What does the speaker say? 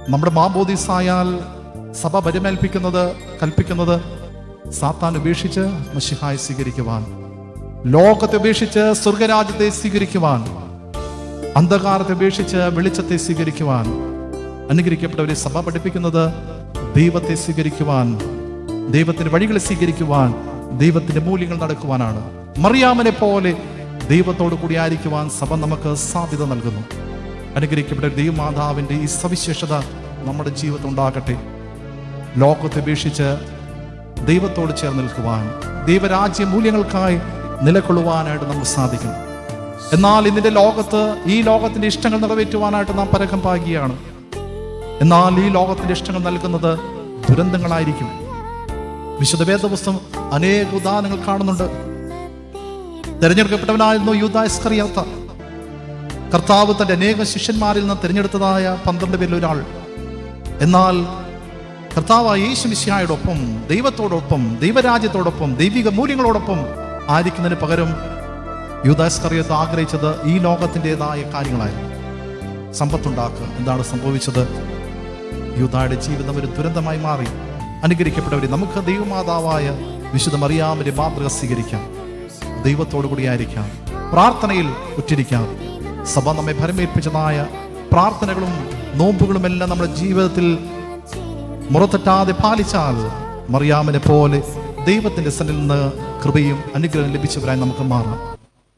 നമ്മുടെ മാമോദീസായാൽ സഭ കൽപ്പിക്കുന്നത് സാത്താൻ ഉപേക്ഷിച്ച് മശിഹായെ സ്വീകരിക്കുവാൻ, ലോകത്തെ ഉപേക്ഷിച്ച് സ്വർഗരാജ്യത്തെ സ്വീകരിക്കുവാൻ, അന്ധകാരത്തെ ഉപേക്ഷിച്ച് വെളിച്ചത്തെ സ്വീകരിക്കുവാൻ. അനുഗ്രഹിക്കപ്പെട്ടവരെ സഭ പഠിപ്പിക്കുന്നത് ദൈവത്തെ സ്വീകരിക്കുവാൻ, ദൈവത്തിന്റെ വഴികളെ സ്വീകരിക്കുവാൻ, ദൈവത്തിന്റെ മൂല്യങ്ങൾ നടക്കുവാനാണ്. മറിയാമിനെ പോലെ ദൈവത്തോടു കൂടി ആയിരിക്കുവാൻ സഭ നമുക്ക് സാധ്യത നൽകുന്നു. അനുഗ്രഹിക്കപ്പെട്ട ദൈവമാതാവിന്റെ ഈ സവിശേഷത നമ്മുടെ ജീവിതത്തിൽ ഉണ്ടാകട്ടെ. ലോകത്തെ ഉപേക്ഷിച്ച് ദൈവത്തോട് ചേർന്ന് നിൽക്കുവാൻ, ദൈവരാജ്യ മൂല്യങ്ങൾക്കായി നിലകൊള്ളുവാനായിട്ട് നമുക്ക് സാധിക്കണം. എന്നാൽ ഇന്നിന്റെ ലോകത്ത് ഈ ലോകത്തിന്റെ ഇഷ്ടങ്ങൾ നിറവേറ്റുവാനായിട്ട് നാം പരക്കം പാകുകയാണ്. എന്നാൽ ഈ ലോകത്തിന്റെ ഇഷ്ടങ്ങൾ നൽകുന്നത് ദുരന്തങ്ങളായിരിക്കും. വിശുദ്ധ വേദപുസ്തകം അനേക ഉദാഹരണങ്ങൾ കാണുന്നുണ്ട്. തെരഞ്ഞെടുക്കപ്പെട്ടവനായിരുന്നു യൂദാ ഇസ്കറിയോത്ത. കർത്താവ് തന്റെ അനേക ശിഷ്യന്മാരിൽ നിന്ന് തിരഞ്ഞെടുത്തതായ 12 പേരിൽ ഒരാൾ. എന്നാൽ കർത്താവ് യേശു മിശിഹായോടൊപ്പം, ദൈവത്തോടൊപ്പം, ദൈവരാജ്യത്തോടൊപ്പം, ദൈവിക മൂല്യങ്ങളോടൊപ്പം ആയിരിക്കുന്നതിന് പകരം യൂദാ ഇസ്കറിയോത്ത ആഗ്രഹിച്ചത് ഈ ലോകത്തിൻ്റെതായ കാര്യങ്ങളായിരുന്നു. സമ്പത്തുണ്ടാക്കുക. എന്താണ് സംഭവിച്ചത്? യൂദായുടെ ജീവിതം ഒരു ദുരന്തമായി മാറി. അനുഗ്രഹിക്കപ്പെട്ടവരെ, നമുക്ക് ദൈവമാതാവായ വിശുദ്ധ മറിയാമിന്റെ മാതൃക സ്വീകരിക്കാം. ദൈവത്തോടു കൂടിയായിരിക്കാം, പ്രാർത്ഥനയിൽ ഉറ്റിരിക്കാം. സഭ നമ്മെ ഭരമേൽപ്പിച്ചതായ പ്രാർത്ഥനകളും നോമ്പുകളും എല്ലാം നമ്മുടെ ജീവിതത്തിൽ മുറത്തെറ്റാതെ പാലിച്ചാൽ മറിയാമിനെ പോലെ ദൈവത്തിന്റെ സന്നിധിയിൽ നിന്ന് കൃപയും അനുഗ്രഹം ലഭിച്ചവരായി നമുക്ക് മാറാം.